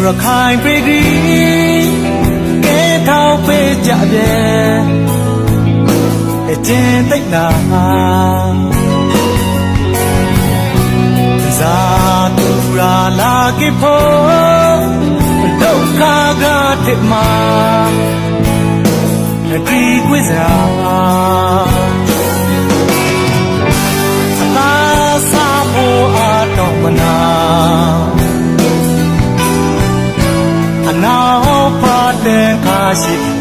ရခိုင်ပြည်ကလေးကဲထောက်ပေးကြပြန်အကျဉ်သိတ်နာဇာတူရာလာကေဖို့ဒုက္ခကတဲ့မှာဒီကွေးစားအသာစားဖို့အတော့မနာအနာပါတဲ့ခါရှိ